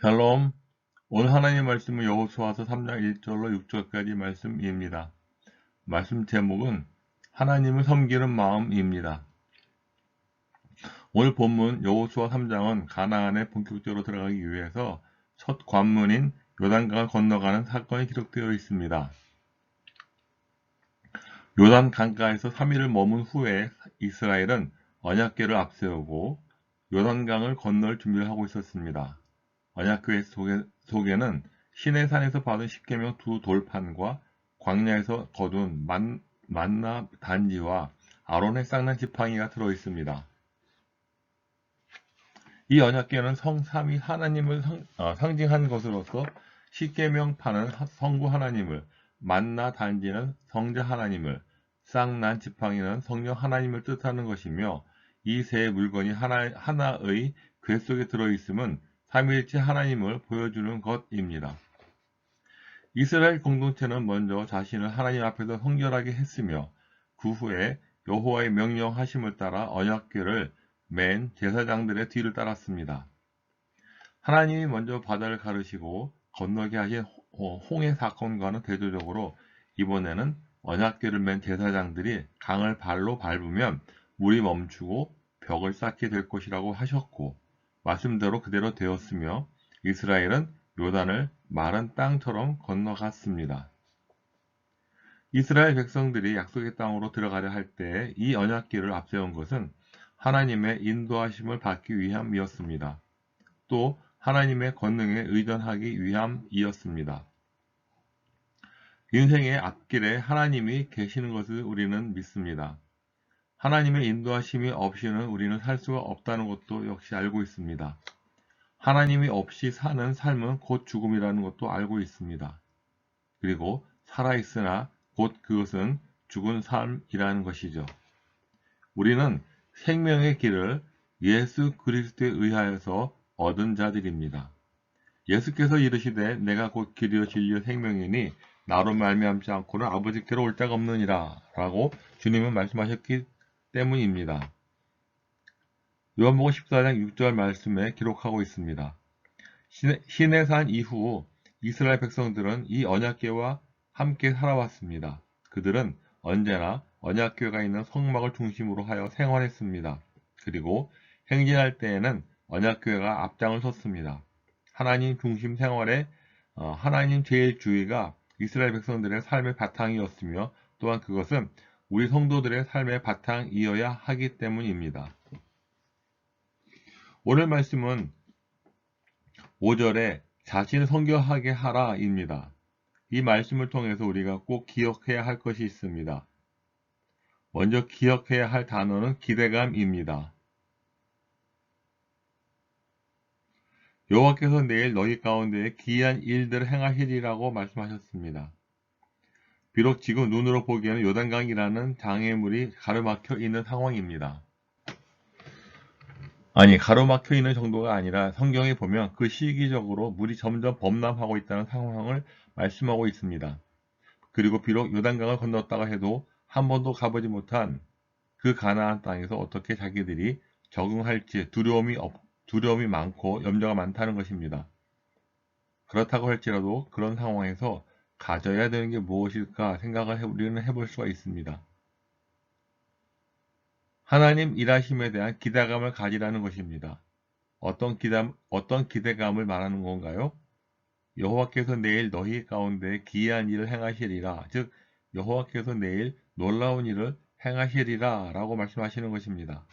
샬롬. 오늘 하나님 말씀은 여호수아서 3장 1절로 6절까지 말씀입니다. 말씀 제목은 하나님을 섬기는 마음입니다. 오늘 본문 여호수아 3장은 가나안에 본격적으로 들어가기 위해서 첫 관문인 요단강을 건너가는 사건이 기록되어 있습니다. 요단 강가에서 3일을 머문 후에 이스라엘은 언약궤를 앞세우고 요단강을 건널 준비를 하고 있었습니다. 언약궤 속에는 시내산에서 받은 십계명 두 돌판과 광야에서 거둔 만나 단지와 아론의 쌍난 지팡이가 들어있습니다. 이 언약궤는 성삼위 하나님을 상징한 것으로서 십계명판은 성부 하나님을, 만나 단지는 성자 하나님을, 쌍난 지팡이는 성령 하나님을 뜻하는 것이며 이 세 물건이 하나의 궤 속에 들어있음은 삼위일체 하나님을 보여주는 것입니다. 이스라엘 공동체는 먼저 자신을 하나님 앞에서 성결하게 했으며 그 후에 여호와의 명령하심을 따라 언약궤를 맨 제사장들의 뒤를 따랐습니다. 하나님이 먼저 바다를 가르시고 건너게 하신 홍해 사건과는 대조적으로 이번에는 언약궤를 맨 제사장들이 강을 발로 밟으면 물이 멈추고 벽을 쌓게 될 것이라고 하셨고 말씀대로 그대로 되었으며 이스라엘은 요단을 마른 땅처럼 건너갔습니다. 이스라엘 백성들이 약속의 땅으로 들어가려 할 때 이 언약궤를 앞세운 것은 하나님의 인도하심을 받기 위함이었습니다. 또 하나님의 권능에 의존하기 위함이었습니다. 인생의 앞길에 하나님이 계시는 것을 우리는 믿습니다. 하나님의 인도하심이 없이는 우리는 살 수가 없다는 것도 역시 알고 있습니다. 하나님이 없이 사는 삶은 곧 죽음이라는 것도 알고 있습니다. 그리고 살아있으나 곧 그것은 죽은 삶이라는 것이죠. 우리는 생명의 길을 예수 그리스도에 의하여서 얻은 자들입니다. 예수께서 이르시되 내가 곧 길이요 진리요 생명이니 나로 말미암지 않고는 아버지께로 올 자가 없느니라 라고 주님은 말씀하셨기 때문입니다. 요한복음 14장 6절 말씀에 기록하고 있습니다. 시내산 이후 이스라엘 백성들은 이 언약궤와 함께 살아왔습니다. 그들은 언제나 언약궤가 있는 성막을 중심으로 하여 생활했습니다. 그리고 행진할 때에는 언약궤가 앞장을 섰습니다. 하나님 중심 생활에 하나님 제일주의가 이스라엘 백성들의 삶의 바탕이었으며 또한 그것은 우리 성도들의 삶의 바탕이어야 하기 때문입니다. 오늘 말씀은 5절에 자신을 성결하게 하라 입니다. 이 말씀을 통해서 우리가 꼭 기억해야 할 것이 있습니다. 먼저 기억해야 할 단어는 기대감입니다. 여호와께서 내일 너희 가운데에 기이한 일들을 행하시리라고 말씀하셨습니다. 비록 지금 눈으로 보기에는 요단강이라는 장애물이 가로막혀 있는 상황입니다. 아니, 가로막혀 있는 정도가 아니라 성경에 보면 그 시기적으로 물이 점점 범람하고 있다는 상황을 말씀하고 있습니다. 그리고 비록 요단강을 건넜다가 해도 한 번도 가보지 못한 그 가나안 땅에서 어떻게 자기들이 적응할지 두려움이 많고 염려가 많다는 것입니다. 그렇다고 할지라도 그런 상황에서 가져야 되는 게 무엇일까 생각을 우리는 해볼 수가 있습니다. 하나님 일하심에 대한 기대감을 가지라는 것입니다. 어떤 기대감을 말하는 건가요? 여호와께서 내일 너희 가운데 기이한 일을 행하시리라. 즉 여호와께서 내일 놀라운 일을 행하시리라 라고 말씀하시는 것입니다.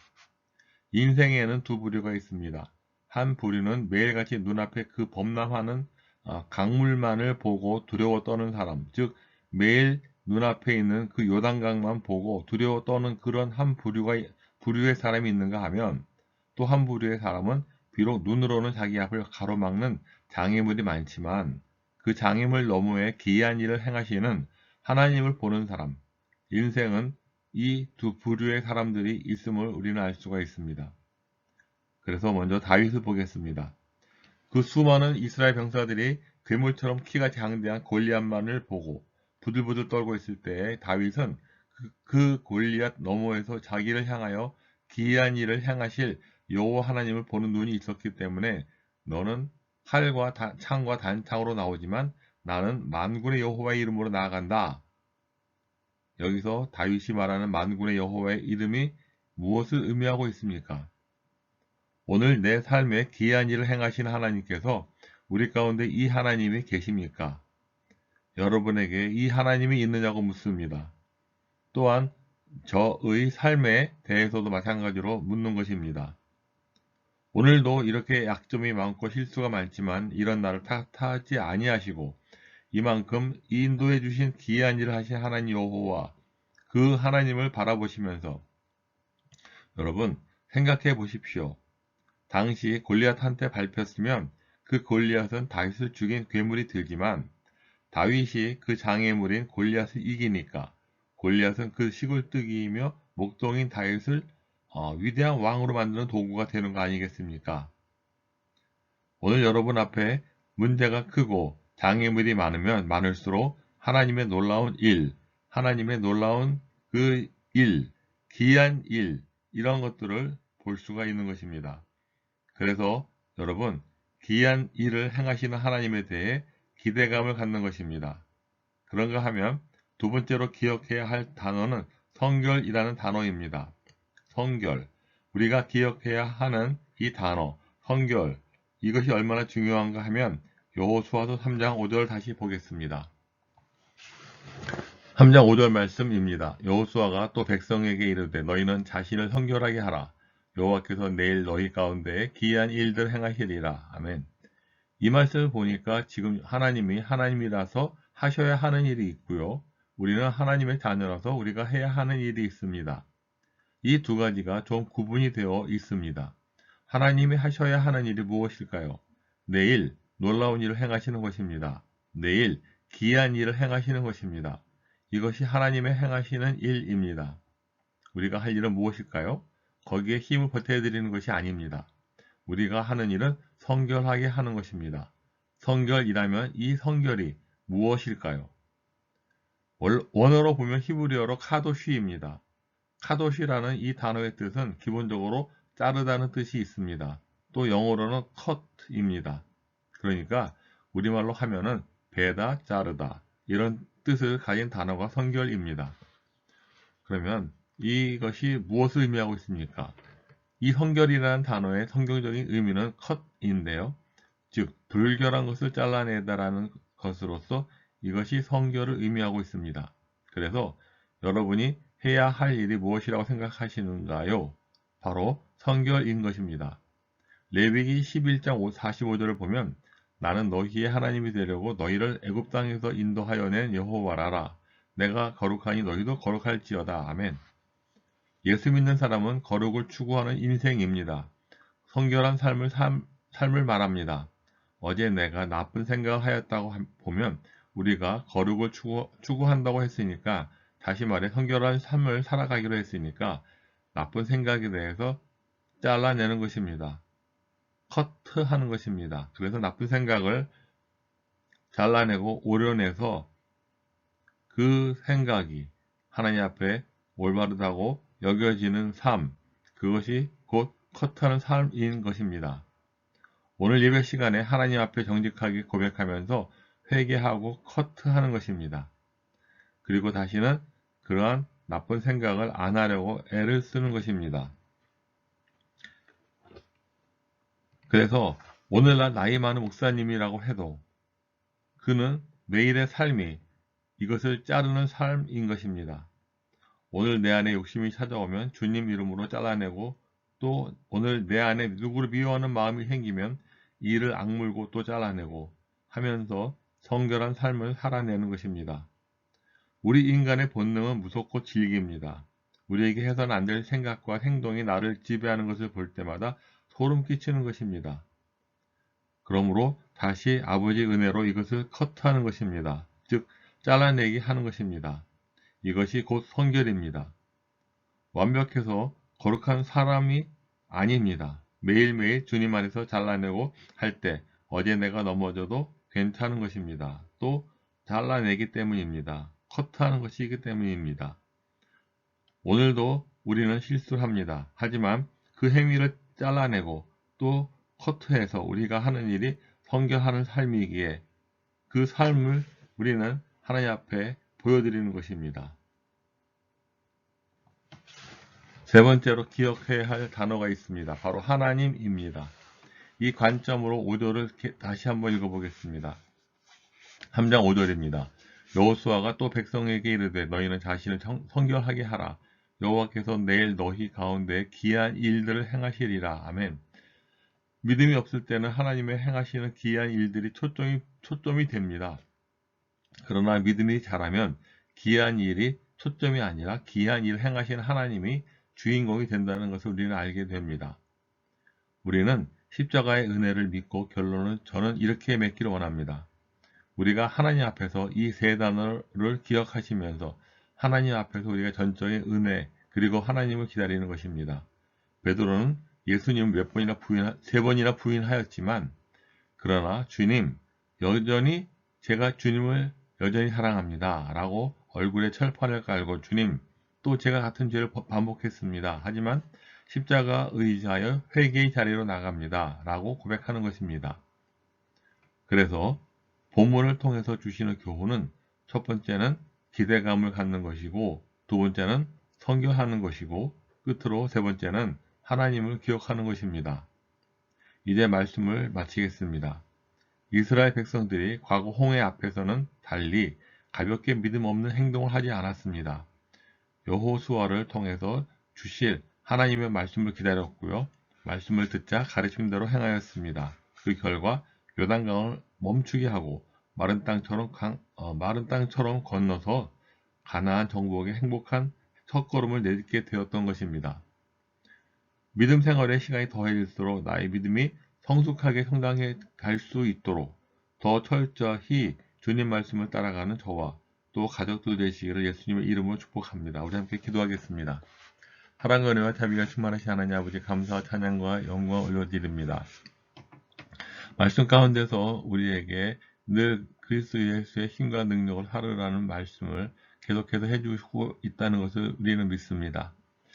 인생에는 두 부류가 있습니다. 한 부류는 매일같이 눈앞에 그 범람하는 강물만을 보고 두려워 떠는 사람, 즉 매일 눈앞에 있는 그 요단강만 보고 두려워 떠는 그런 부류의 사람이 있는가 하면 또 한 부류의 사람은 비록 눈으로는 자기 앞을 가로막는 장애물이 많지만 그 장애물 너머에 기이한 일을 행하시는 하나님을 보는 사람, 인생은 이 두 부류의 사람들이 있음을 우리는 알 수가 있습니다. 그래서 먼저 다윗을 보겠습니다. 그 수많은 이스라엘 병사들이 괴물처럼 키가 장대한 골리앗만을 보고 부들부들 떨고 있을 때 다윗은 그 골리앗 너머에서 자기를 향하여 기이한 일을 행하실 여호와 하나님을 보는 눈이 있었기 때문에 너는 활과 창과 단창으로 나오지만 나는 만군의 여호와의 이름으로 나아간다. 여기서 다윗이 말하는 만군의 여호와의 이름이 무엇을 의미하고 있습니까? 오늘 내 삶에 기이한 일을 행하신 하나님께서 우리 가운데 이 하나님이 계십니까? 여러분에게 이 하나님이 있느냐고 묻습니다. 또한 저의 삶에 대해서도 마찬가지로 묻는 것입니다. 오늘도 이렇게 약점이 많고 실수가 많지만 이런 나를 탓하지 아니하시고 이만큼 인도해 주신 기이한 일을 하신 하나님 여호와 그 하나님을 바라보시면서 여러분 생각해 보십시오. 당시 골리앗한테 밟혔으면 그 골리앗은 다윗을 죽인 괴물이 들지만 다윗이 그 장애물인 골리앗을 이기니까 골리앗은 그 시골뜨기이며 목동인 다윗을 위대한 왕으로 만드는 도구가 되는 거 아니겠습니까? 오늘 여러분 앞에 문제가 크고 장애물이 많으면 많을수록 하나님의 놀라운 일, 하나님의 놀라운 그 일, 기이한 일, 이런 것들을 볼 수가 있는 것입니다. 그래서 여러분, 기이한 일을 행하시는 하나님에 대해 기대감을 갖는 것입니다. 그런가 하면 두 번째로 기억해야 할 단어는 성결이라는 단어입니다. 성결, 우리가 기억해야 하는 이 단어, 성결, 이것이 얼마나 중요한가 하면 여호수아서 3장 5절 다시 보겠습니다. 3장 5절 말씀입니다. 여호수아가 또 백성에게 이르되 너희는 자신을 성결하게 하라. 여호와께서 내일 너희 가운데 기이한 일들 행하시리라. 아멘. 이 말씀을 보니까 지금 하나님이 하나님이라서 하셔야 하는 일이 있고요. 우리는 하나님의 자녀라서 우리가 해야 하는 일이 있습니다. 이 두 가지가 좀 구분이 되어 있습니다. 하나님이 하셔야 하는 일이 무엇일까요? 내일 놀라운 일을 행하시는 것입니다. 내일 기이한 일을 행하시는 것입니다. 이것이 하나님의 행하시는 일입니다. 우리가 할 일은 무엇일까요? 거기에 힘을 보태드리는 것이 아닙니다. 우리가 하는 일은 성결하게 하는 것입니다. 성결이라면 이 성결이 무엇일까요? 원어로 보면 히브리어로 카도쉬입니다. 카도쉬라는 이 단어의 뜻은 기본적으로 자르다는 뜻이 있습니다. 또 영어로는 cut입니다. 그러니까 우리말로 하면은 베다, 자르다 이런 뜻을 가진 단어가 성결입니다. 그러면 이것이 무엇을 의미하고 있습니까? 이 성결이라는 단어의 성경적인 의미는 컷인데요. 즉 불결한 것을 잘라내다라는 것으로서 이것이 성결을 의미하고 있습니다. 그래서 여러분이 해야 할 일이 무엇이라고 생각하시는가요? 바로 성결인 것입니다. 레위기 11장 45절을 보면 나는 너희의 하나님이 되려고 너희를 애굽 땅에서 인도하여 낸 여호와라라. 내가 거룩하니 너희도 거룩할지어다. 아멘. 예수 믿는 사람은 거룩을 추구하는 인생입니다. 성결한 삶을 말합니다. 어제 내가 나쁜 생각을 하였다고 보면 우리가 거룩을 추구한다고 했으니까 다시 말해 성결한 삶을 살아가기로 했으니까 나쁜 생각에 대해서 잘라내는 것입니다. 커트하는 것입니다. 그래서 나쁜 생각을 잘라내고 오려내서 그 생각이 하나님 앞에 올바르다고 여겨지는 삶, 그것이 곧 커트하는 삶인 것입니다. 오늘 예배 시간에 하나님 앞에 정직하게 고백하면서 회개하고 커트하는 것입니다. 그리고 다시는 그러한 나쁜 생각을 안 하려고 애를 쓰는 것입니다. 그래서 오늘날 나이 많은 목사님이라고 해도 그는 매일의 삶이 이것을 자르는 삶인 것입니다. 오늘 내 안에 욕심이 찾아오면 주님 이름으로 잘라내고 또 오늘 내 안에 누구를 미워하는 마음이 생기면 이를 악물고 또 잘라내고 하면서 성결한 삶을 살아내는 것입니다. 우리 인간의 본능은 무섭고 질깁니다. 우리에게 해서는 안 될 생각과 행동이 나를 지배하는 것을 볼 때마다 소름 끼치는 것입니다. 그러므로 다시 아버지의 은혜로 이것을 커트하는 것입니다. 즉 잘라내기 하는 것입니다. 이것이 곧 성결입니다. 완벽해서 거룩한 사람이 아닙니다. 매일매일 주님 안에서 잘라내고 할 때 어제 내가 넘어져도 괜찮은 것입니다. 또 잘라내기 때문입니다. 커트하는 것이기 때문입니다. 오늘도 우리는 실수를 합니다. 하지만 그 행위를 잘라내고 또 커트해서 우리가 하는 일이 성결하는 삶이기에 그 삶을 우리는 하나님 앞에 보여드리는 것입니다. 세 번째로 기억해야 할 단어가 있습니다. 바로 하나님입니다. 이 관점으로 5절을 다시 한번 읽어보겠습니다. 3장 5절입니다. 여호수아가 또 백성에게 이르되 너희는 자신을 성결하게 하라. 여호와께서 내일 너희 가운데 기이한 일들을 행하시리라. 아멘. 믿음이 없을 때는 하나님의 행하시는 기이한 일들이 초점이 됩니다. 그러나 믿음이 자라면 기이한 일이 초점이 아니라 기이한 일을 행하시는 하나님이 주인공이 된다는 것을 우리는 알게 됩니다. 우리는 십자가의 은혜를 믿고 결론은 저는 이렇게 맺기를 원합니다. 우리가 하나님 앞에서 이 세 단어를 기억하시면서 하나님 앞에서 우리가 전적인 은혜 그리고 하나님을 기다리는 것입니다. 베드로는 예수님을 세 번이나 부인하였지만 그러나 주님 여전히 제가 주님을 여전히 사랑합니다 라고 얼굴에 철판을 깔고 주님 또 제가 같은 죄를 반복했습니다. 하지만 십자가 의지하여 회개의 자리로 나갑니다 라고 고백하는 것입니다. 그래서 본문을 통해서 주시는 교훈은 첫 번째는 기대감을 갖는 것이고 두 번째는 성결하는 것이고 끝으로 세 번째는 하나님을 기억하는 것입니다. 이제 말씀을 마치겠습니다. 이스라엘 백성들이 과거 홍해 앞에서는 달리 가볍게 믿음 없는 행동을 하지 않았습니다. 여호수아를 통해서 주실 하나님의 말씀을 기다렸고요. 말씀을 듣자 가르침대로 행하였습니다. 그 결과 요단강을 멈추게 하고 마른 땅처럼 건너서 가나안 정복의 행복한 첫걸음을 내딛게 되었던 것입니다. 믿음 생활의 시간이 더해질수록 나의 믿음이 성숙하게 성장해 갈 수 있도록 더 철저히 주님 말씀을 따라가는 저와 또 가족들 되시기를 예수님의 이름으로 축복합니다. 우리 함께 기도하겠습니다. 사랑과 은혜와 자비가 충만하신 하나님 아버지 감사와 찬양과 영광 올려드립니다. 말씀 가운데서 우리에게 늘 그리스도 예수의 힘과 능력을 하루라는 말씀을 계속해서 해주시고 있다는 것을 우리는 믿습니다.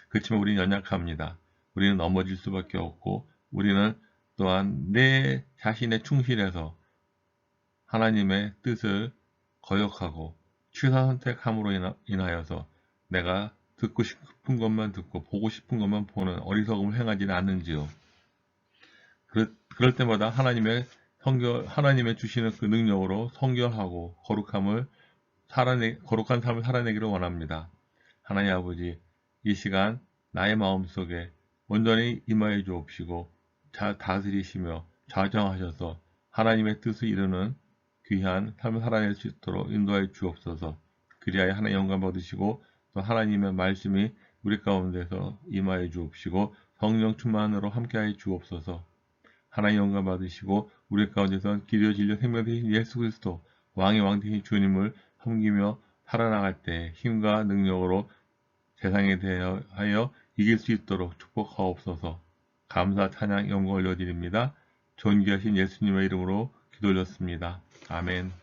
그렇지만 우리는 연약합니다. 우리는 넘어질 수밖에 없고 우리는 또한 내 자신의 충실해서 하나님의 뜻을 거역하고 취사선택함으로 인하여서 내가 듣고 싶은 것만 듣고 보고 싶은 것만 보는 어리석음을 행하지는 않는지요. 그럴 때마다 하나님의 주시는 그 능력으로 성결하고 거룩한 삶을 살아내기를 원합니다. 하나님 아버지, 이 시간 나의 마음속에 온전히 임하여 주옵시고 다스리시며 좌정하셔서 하나님의 뜻을 이루는 귀한 삶을 살아낼 수 있도록 인도하여 주옵소서. 그리하여 하나님 영광 받으시고 또 하나님의 말씀이 우리 가운데서 임하여 주옵시고 성령 충만으로 함께하여 주옵소서. 하나님 영광 받으시고 우리 가운데서 기도 진료 생명 되신 예수 그리스도 왕의 왕 되신 주님을 섬기며 살아나갈 때 힘과 능력으로 세상에 대하여 이길 수 있도록 축복하옵소서. 감사 찬양 영광 올려드립니다. 존귀하신 예수님의 이름으로 기도 올렸습니다. 아멘.